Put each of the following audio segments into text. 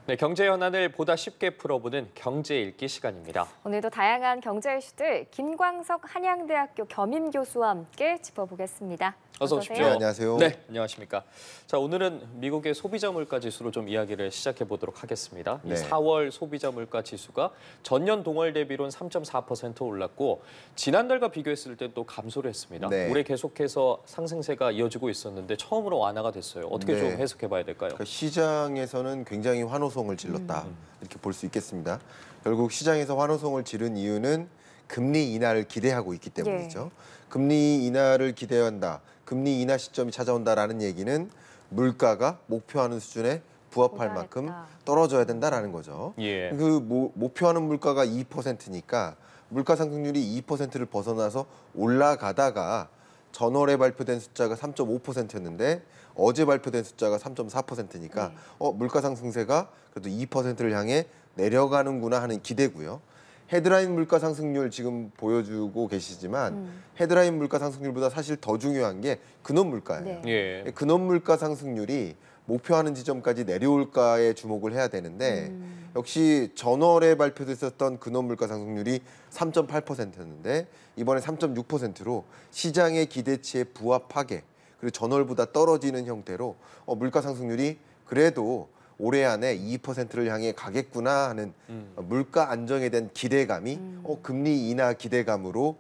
네, 경제 현안을 보다 쉽게 풀어보는 경제 읽기 시간입니다. 오늘도 다양한 경제 이슈들 김광석 한양대학교 겸임 교수와 함께 짚어보겠습니다. 어서 오십시오. 네, 안녕하세요. 네, 안녕하십니까. 자, 오늘은 미국의 소비자 물가 지수로 좀 이야기를 시작해 보도록 하겠습니다. 네. 이 4월 소비자 물가 지수가 전년 동월 대비로는 3.4% 올랐고 지난달과 비교했을 때 또 감소를 했습니다. 네. 올해 계속해서 상승세가 이어지고 있었는데 처음으로 완화가 됐어요. 어떻게 네. 좀 해석해 봐야 될까요? 그러니까 시장에서는 굉장히 환호성을 질렀다 이렇게 볼 수 있겠습니다. 결국 시장에서 환호성을 지른 이유는 금리 인하를 기대하고 있기 때문이죠. 금리 인하를 기대한다. 금리 인하 시점이 찾아온다라는 얘기는 물가가 목표하는 수준에 부합할 만큼 떨어져야 된다라는 거죠. 예. 그 목표하는 물가가 2%니까 물가 상승률이 2%를 벗어나서 올라가다가 전월에 발표된 숫자가 3.5%였는데 어제 발표된 숫자가 3.4%니까 물가 상승세가 그래도 2%를 향해 내려가는구나 하는 기대고요. 헤드라인 물가 상승률 지금 보여주고 계시지만 헤드라인 물가 상승률보다 사실 더 중요한 게 근원 물가예요. 네. 예. 근원 물가 상승률이 목표하는 지점까지 내려올까에 주목을 해야 되는데 역시 전월에 발표됐었던 근원 물가 상승률이 3.8%였는데 이번에 3.6%로 시장의 기대치에 부합하게 그리고 전월보다 떨어지는 형태로 물가 상승률이 그래도 올해 안에 2%를 향해 가겠구나 하는 물가 안정에 대한 기대감이 금리 인하 기대감으로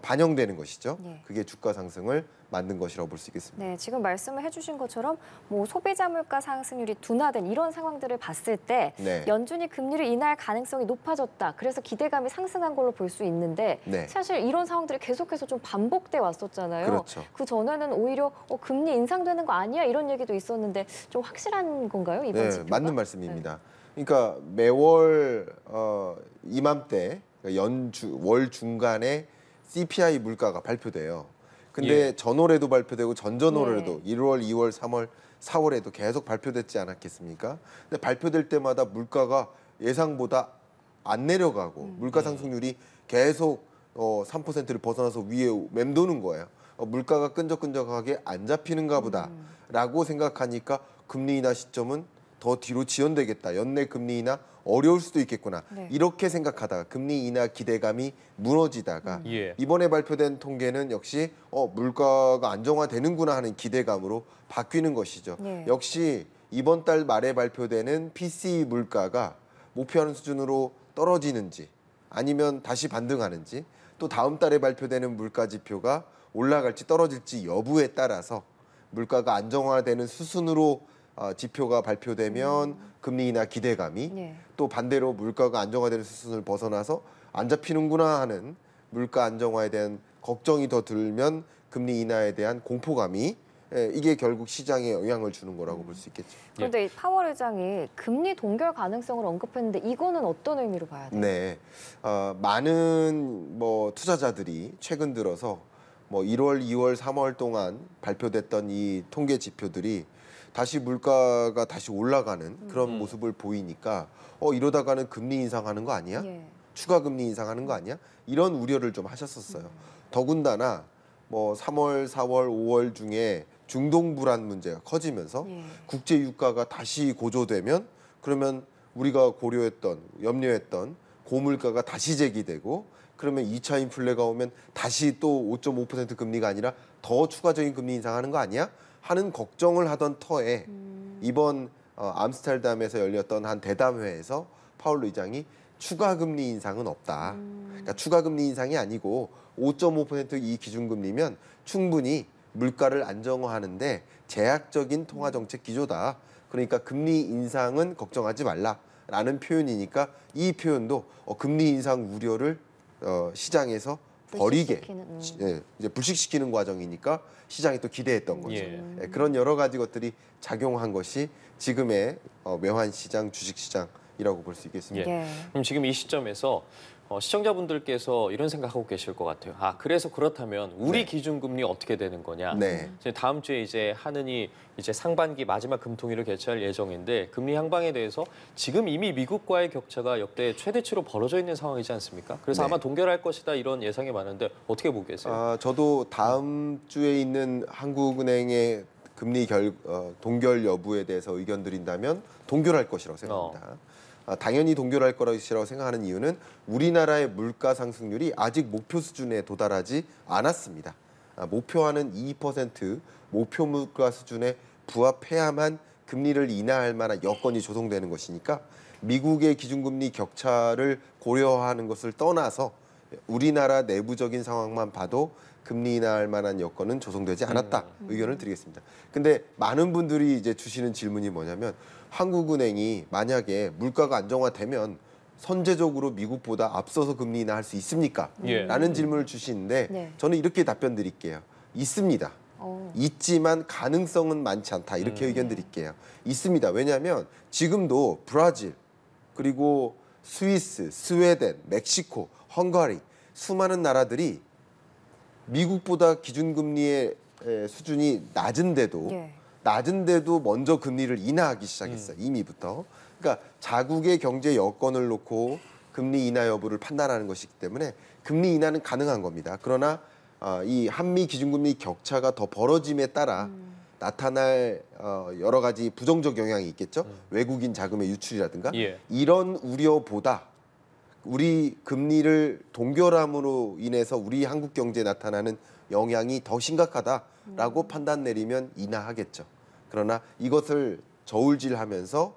반영되는 것이죠. 네. 그게 주가 상승을 만든 것이라고 볼 수 있겠습니다. 네, 지금 말씀을 해주신 것처럼 소비자 물가 상승률이 둔화된 이런 상황들을 봤을 때 네. 연준이 금리를 인하할 가능성이 높아졌다. 그래서 기대감이 상승한 걸로 볼 수 있는데 네. 사실 이런 상황들이 계속해서 좀 반복돼 왔었잖아요. 그렇죠. 그 전에는 오히려 금리 인상되는 거 아니야 이런 얘기도 있었는데 좀 확실한 건가요 이번 네, 지표가? 맞는 말씀입니다. 그러니까 매월 이맘때 월 중간에 CPI 물가가 발표돼요. 근데 전월에도 발표되고 전전월에도 1월, 2월, 3월, 4월에도 계속 발표됐지 않았겠습니까? 근데 발표될 때마다 물가가 예상보다 안 내려가고 물가 상승률이 계속 3%를 벗어나서 위에 맴도는 거예요. 물가가 끈적끈적하게 안 잡히는가 보다라고 생각하니까 금리 인하 시점은 더 뒤로 지연되겠다. 연내 금리 인하 어려울 수도 있겠구나. 네. 이렇게 생각하다가 금리 인하 기대감이 무너지다가 이번에 발표된 통계는 역시 물가가 안정화되는구나 하는 기대감으로 바뀌는 것이죠. 네. 역시 이번 달 말에 발표되는 PCE 물가가 목표하는 수준으로 떨어지는지 아니면 다시 반등하는지 또 다음 달에 발표되는 물가 지표가 올라갈지 떨어질지 여부에 따라서 물가가 안정화되는 수순으로 지표가 발표되면 금리 인하 기대감이 또 반대로 물가가 안정화되는 수순을 벗어나서 안 잡히는구나 하는 물가 안정화에 대한 걱정이 더 들면 금리 인하에 대한 공포감이 이게 결국 시장에 영향을 주는 거라고 볼 수 있겠죠. 그런데 이 파월 의장이 금리 동결 가능성을 언급했는데 이거는 어떤 의미로 봐야 돼요? 네, 많은 투자자들이 최근 들어서 1월, 2월, 3월 동안 발표됐던 이 통계 지표들이 다시 물가가 다시 올라가는 그런 모습을 보이니까 이러다가는 금리 인상하는 거 아니야? 추가 금리 인상하는 거 아니야? 이런 우려를 좀 하셨었어요. 더군다나 3월, 4월, 5월 중에 중동 불안 문제가 커지면서 국제 유가가 다시 고조되면 그러면 우리가 고려했던 염려했던 고물가가 다시 제기되고 그러면 2차 인플레가 오면 다시 또 5.5% 금리가 아니라 더 추가적인 금리 인상하는 거 아니야? 하는 걱정을 하던 터에 이번 암스테르담에서 열렸던 한 대담회에서 파월 의장이 추가 금리 인상은 없다. 그러니까 추가 금리 인상이 아니고 5.5% 이 기준금리면 충분히 물가를 안정화하는데 제약적인 통화정책 기조다. 그러니까 금리 인상은 걱정하지 말라라는 표현이니까 이 표현도 금리 인상 우려를 시장에서 버리게 이제 불식시키는 과정이니까 시장이 또 기대했던 거죠. 그런 여러 가지 것들이 작용한 것이 지금의 외환시장, 주식시장이라고 볼 수 있겠습니다. 그럼 지금 이 시점에서 시청자분들께서 이런 생각하고 계실 것 같아요. 그래서 그렇다면 우리 기준금리 어떻게 되는 거냐? 이제 다음 주에 이제 하느니 이제 상반기 마지막 금통위를 개최할 예정인데 금리 향방에 대해서 지금 이미 미국과의 격차가 역대 최대치로 벌어져 있는 상황이지 않습니까? 그래서 아마 동결할 것이다 이런 예상이 많은데 어떻게 보고 계세요? 저도 다음 주에 있는 한국은행의 금리 동결 여부에 대해서 의견 드린다면 동결할 것이라고 생각합니다. 당연히 동결할 것이라고 생각하는 이유는 우리나라의 물가 상승률이 아직 목표 수준에 도달하지 않았습니다. 목표하는 2% 목표 물가 수준에 부합해야만 금리를 인하할 만한 여건이 조성되는 것이니까 미국의 기준금리 격차를 고려하는 것을 떠나서 우리나라 내부적인 상황만 봐도 금리 인하할 만한 여건은 조성되지 않았다 의견을 드리겠습니다. 근데 많은 분들이 이제 주시는 질문이 뭐냐면 한국은행이 만약에 물가가 안정화되면 선제적으로 미국보다 앞서서 금리 인하할 수 있습니까? 라는 질문을 주시는데 네. 저는 이렇게 답변 드릴게요. 있습니다. 있지만 가능성은 많지 않다. 이렇게 의견 드릴게요. 있습니다. 왜냐하면 지금도 브라질 그리고 스위스, 스웨덴, 멕시코, 헝가리 수많은 나라들이 미국보다 기준금리의 수준이 낮은데도 먼저 금리를 인하하기 시작했어요. 이미부터. 그러니까 자국의 경제 여건을 놓고 금리 인하 여부를 판단하는 것이기 때문에 금리 인하는 가능한 겁니다. 그러나 이 한미 기준금리 격차가 더 벌어짐에 따라 나타날 여러 가지 부정적 영향이 있겠죠. 외국인 자금의 유출이라든가 이런 우려보다 우리 금리를 동결함으로 인해서 우리 한국 경제에 나타나는 영향이 더 심각하다라고 판단 내리면 인하하겠죠. 그러나 이것을 저울질하면서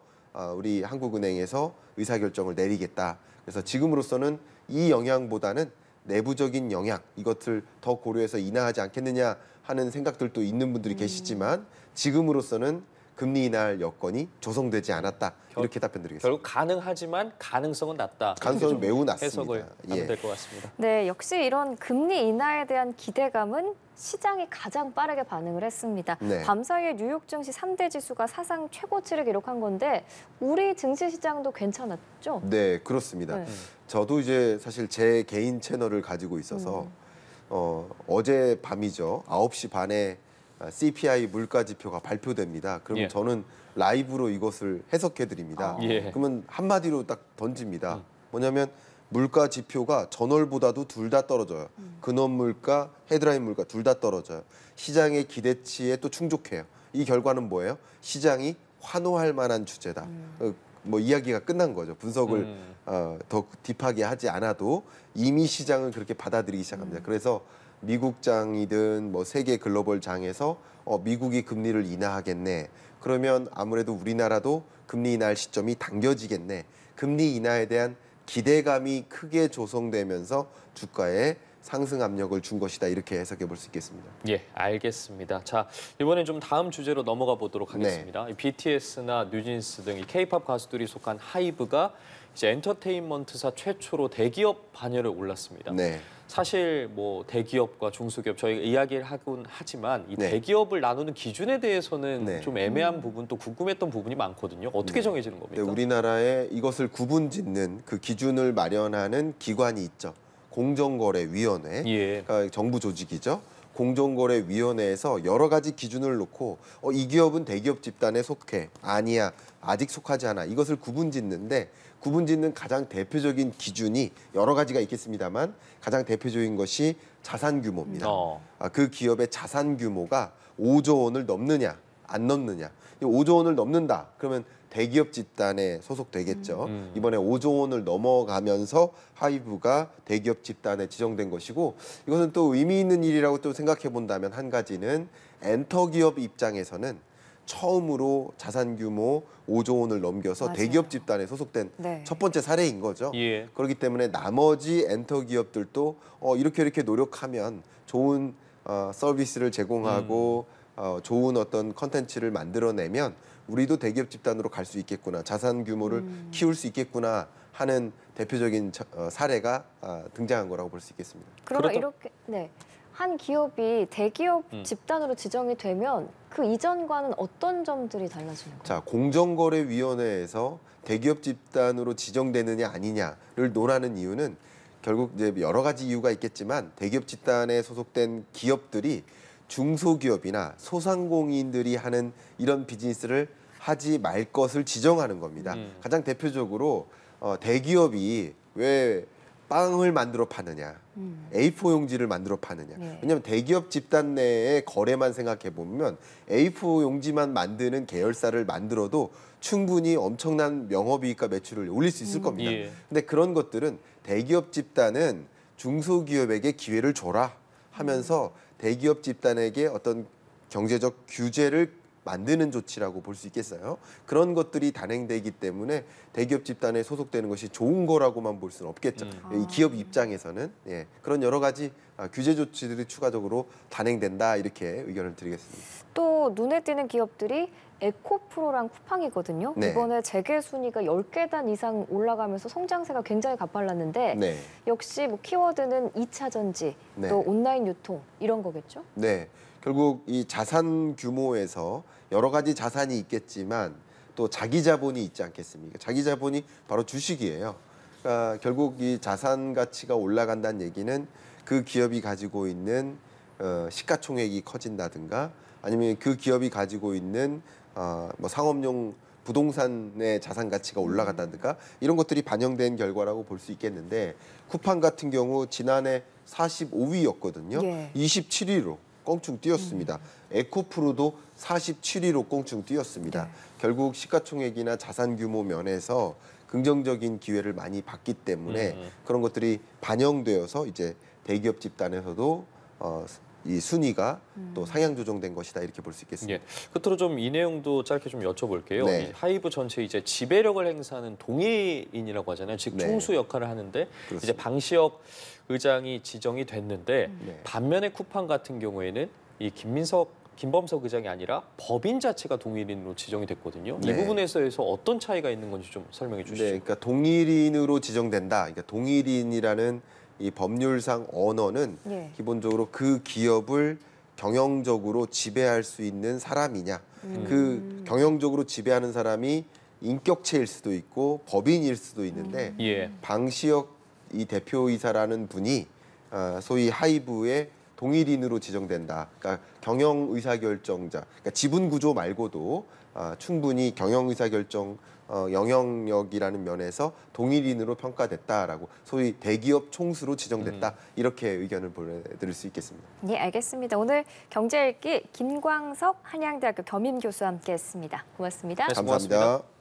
우리 한국은행에서 의사결정을 내리겠다. 그래서 지금으로서는 이 영향보다는 내부적인 영향 이것을 더 고려해서 인하하지 않겠느냐 하는 생각들도 있는 분들이 계시지만 지금으로서는 금리 인하할 여건이 조성되지 않았다. 이렇게 답변드리겠습니다. 결국 가능하지만 가능성은 낮다. 가능성은 매우 낮습니다. 해석을 하면 될 것 같습니다. 네, 역시 이런 금리 인하에 대한 기대감은 시장이 가장 빠르게 반응을 했습니다. 네. 밤사이에 뉴욕 증시 3대 지수가 사상 최고치를 기록한 건데 우리 증시 시장도 괜찮았죠? 네, 그렇습니다. 네. 저도 이제 사실 제 개인 채널을 가지고 있어서 어제 밤이죠. 9시 반에 CPI 물가 지표가 발표됩니다. 그러면 저는 라이브로 이것을 해석해 드립니다. 그러면 한마디로 딱 던집니다. 뭐냐면 물가 지표가 전월보다도 둘 다 떨어져요. 근원 물가, 헤드라인 물가 둘 다 떨어져요. 시장의 기대치에 또 충족해요. 이 결과는 뭐예요? 시장이 환호할 만한 주제다. 뭐 이야기가 끝난 거죠. 분석을 더 딥하게 하지 않아도 이미 시장은 그렇게 받아들이기 시작합니다. 그래서 미국장이든 뭐 세계 글로벌 장에서 미국이 금리를 인하하겠네. 그러면 아무래도 우리나라도 금리 인하할 시점이 당겨지겠네. 금리 인하에 대한 기대감이 크게 조성되면서 주가에 상승 압력을 준 것이다. 이렇게 해석해 볼 수 있겠습니다. 예, 알겠습니다. 자, 이번엔 좀 다음 주제로 넘어가 보도록 하겠습니다. BTS나 뉴진스 등 이 K-팝 가수들이 속한 하이브가 이제 엔터테인먼트사 최초로 대기업 반열에 올랐습니다. 사실 뭐 대기업과 중소기업 저희가 이야기를 하곤 하지만 이 대기업을 나누는 기준에 대해서는 좀 애매한 부분 또 궁금했던 부분이 많거든요. 어떻게 정해지는 겁니까? 우리나라에 이것을 구분짓는 그 기준을 마련하는 기관이 있죠. 공정거래위원회, 그러니까 정부 조직이죠. 공정거래위원회에서 여러 가지 기준을 놓고 이 기업은 대기업 집단에 속해, 아니야, 아직 속하지 않아. 이것을 구분짓는데 구분짓는 가장 대표적인 기준이 여러 가지가 있겠습니다만 가장 대표적인 것이 자산 규모입니다. 그 기업의 자산 규모가 5조 원을 넘느냐, 안 넘느냐. 5조 원을 넘는다. 그러면 대기업 집단에 소속되겠죠. 이번에 5조 원을 넘어가면서 하이브가 대기업 집단에 지정된 것이고 이것은 또 의미 있는 일이라고 또 생각해 본다면 한 가지는 엔터기업 입장에서는 처음으로 자산 규모 5조 원을 넘겨서 대기업 집단에 소속된 첫 번째 사례인 거죠. 그렇기 때문에 나머지 엔터기업들도 이렇게 노력하면 좋은 서비스를 제공하고 좋은 어떤 컨텐츠를 만들어내면 우리도 대기업 집단으로 갈 수 있겠구나, 자산 규모를 키울 수 있겠구나 하는 대표적인 사례가 등장한 거라고 볼 수 있겠습니다. 그러면 이렇게 한 기업이 대기업 집단으로 지정이 되면 그 이전과는 어떤 점들이 달라지는 거예요? 자, 공정거래위원회에서 대기업 집단으로 지정되느냐 아니냐를 논하는 이유는 결국 이제 여러 가지 이유가 있겠지만 대기업 집단에 소속된 기업들이 중소기업이나 소상공인들이 하는 이런 비즈니스를 하지 말 것을 지정하는 겁니다. 가장 대표적으로 대기업이 왜 빵을 만들어 파느냐, A4 용지를 만들어 파느냐. 네. 왜냐하면 대기업 집단 내의 거래만 생각해 보면 A4 용지만 만드는 계열사를 만들어도 충분히 엄청난 영업이익과 매출을 올릴 수 있을 겁니다. 예. 근데 그런 것들은 대기업 집단은 중소기업에게 기회를 줘라 하면서 대기업 집단에게 어떤 경제적 규제를 만드는 조치라고 볼 수 있겠어요. 그런 것들이 단행되기 때문에 대기업 집단에 소속되는 것이 좋은 거라고만 볼 수는 없겠죠. 이 기업 입장에서는 예, 그런 여러 가지 규제 조치들이 추가적으로 단행된다 이렇게 의견을 드리겠습니다. 또 눈에 띄는 기업들이 에코프로랑 쿠팡이거든요. 네. 이번에 재계 순위가 10계단 이상 올라가면서 성장세가 굉장히 가팔랐는데 네. 역시 뭐 키워드는 2차 전지, 네. 또 온라인 유통 이런 거겠죠? 네, 결국 이 자산 규모에서 여러 가지 자산이 있겠지만 또 자기 자본이 있지 않겠습니까? 자기 자본이 바로 주식이에요. 그러니까 결국 이 자산 가치가 올라간다는 얘기는 그 기업이 가지고 있는 시가총액이 커진다든가 아니면 그 기업이 가지고 있는 뭐 상업용 부동산의 자산 가치가 올라갔다든가 이런 것들이 반영된 결과라고 볼 수 있겠는데 쿠팡 같은 경우 지난해 45위였거든요. 예. 27위로 껑충 뛰었습니다. 에코프로도 47위로 껑충 뛰었습니다. 네. 결국 시가총액이나 자산 규모 면에서 긍정적인 기회를 많이 봤기 때문에 그런 것들이 반영되어서 이제 대기업 집단에서도 이 순위가 또 상향 조정된 것이다 이렇게 볼 수 있겠습니다. 예. 끝으로 좀 이 내용도 짧게 좀 여쭤볼게요. 네. 이 하이브 전체 이제 지배력을 행사하는 동의인이라고 하잖아요. 즉 네. 총수 역할을 하는데 그렇습니다. 이제 방시혁 의장이 지정이 됐는데 네. 반면에 쿠팡 같은 경우에는 이 김범석 의장이 아니라 법인 자체가 동일인으로 지정이 됐거든요. 이 네. 부분에서 어떤 차이가 있는 건지 좀 설명해 주시죠. 네, 그러니까 동일인으로 지정된다. 그러니까 동일인이라는 이 법률상 언어는 예. 기본적으로 그 기업을 경영적으로 지배할 수 있는 사람이냐. 그 경영적으로 지배하는 사람이 인격체일 수도 있고 법인일 수도 있는데 예. 방시혁 이 대표이사라는 분이 소위 하이브의 동일인으로 지정된다. 그러니까 경영 의사결정자, 그러니까 지분 구조 말고도 충분히 경영 의사결정 영향력이라는 면에서 동일인으로 평가됐다라고 소위 대기업 총수로 지정됐다 이렇게 의견을 보내드릴 수 있겠습니다. 네, 알겠습니다. 오늘 경제 읽기 김광석 한양대학교 겸임교수와 함께했습니다. 고맙습니다. 네, 감사합니다. 고맙습니다.